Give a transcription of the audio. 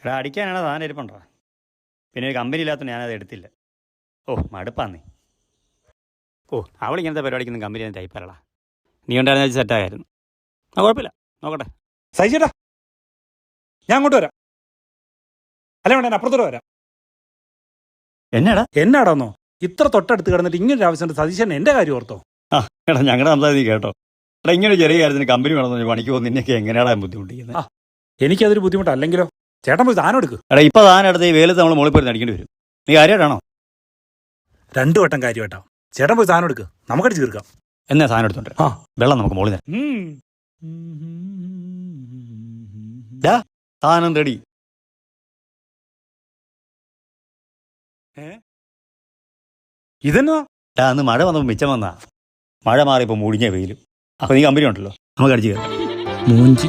എടാ അടിക്കാനാണ് സാധനം ഇരിപ്പുണ്ടോ? പിന്നെ ഒരു കമ്പനി ഇല്ലാത്തതുകൊണ്ട് ഞാനത് എടുത്തില്ല. ഓ മടുപ്പാന്നേ. ഓ അവളിങ്ങനത്തെ പരിപാടിക്കൊന്നും കമ്പനി ഒന്നും ടൈപ്പല്ലടാ. നീ ഉണ്ടായിരുന്ന സെറ്റായിരുന്നു. ആ കുഴപ്പമില്ല, നോക്കട്ടെ. സഹിച്ചേട്ടാ, ഞാൻ അങ്ങോട്ട് വരാം. അല്ല വേണ്ട, അപ്പുറത്തോട്ട് വരാം. എന്നാടാ എന്നാടാന്നോ ഇത്ര തൊട്ടടുത്ത് കിടന്നിട്ട് ഇങ്ങനൊരു ആവശ്യം സതീശൻ എന്റെ കാര്യം ഓർത്തോ? ആ എടാ ഞങ്ങളുടെ സംസാരം നീ കേട്ടോ. എടാ ഇങ്ങനെ ചെറിയ കാര്യത്തിന് കമ്പനി വേണമെന്ന് പണിക്ക് പോകുന്ന നിന്നെയൊക്കെ എങ്ങനെയാടാ ബുദ്ധിമുട്ടിക്കുന്നത്? എനിക്കതൊരു ബുദ്ധിമുട്ടല്ലെങ്കിലോ. ചേട്ടൻ പോയി സാധനം എടുക്ക്. എടാ ഇപ്പം സാധനം എടുത്ത് ഈ വെയിലത്ത് നമ്മൾ മുകളിൽ പോയി അടിക്കേണ്ടി വരും. നീ കാര്യമായിട്ടാണോ? 2 വട്ടം കാര്യമായിട്ടാ. ചേട്ടൻ പോയി സാധനം എടുക്ക്, നമുക്കടിച്ച് തീർക്കാം. എന്നാ സാധനം എടുത്തോണ്ട് ആ വെള്ളം നമുക്ക് മുകളിൽ സാധനം റെഡി. ഇതെന്നാ? അന്ന് മഴ വന്നപ്പോൾ മിച്ചം വന്നാ. മഴ മാറിയപ്പോൾ മുടിഞ്ഞ വെയിലും. അപ്പോൾ നീ കമ്പനി ഉണ്ടല്ലോ, നമുക്ക് അടിച്ച് കയറാം. മൂഞ്ചി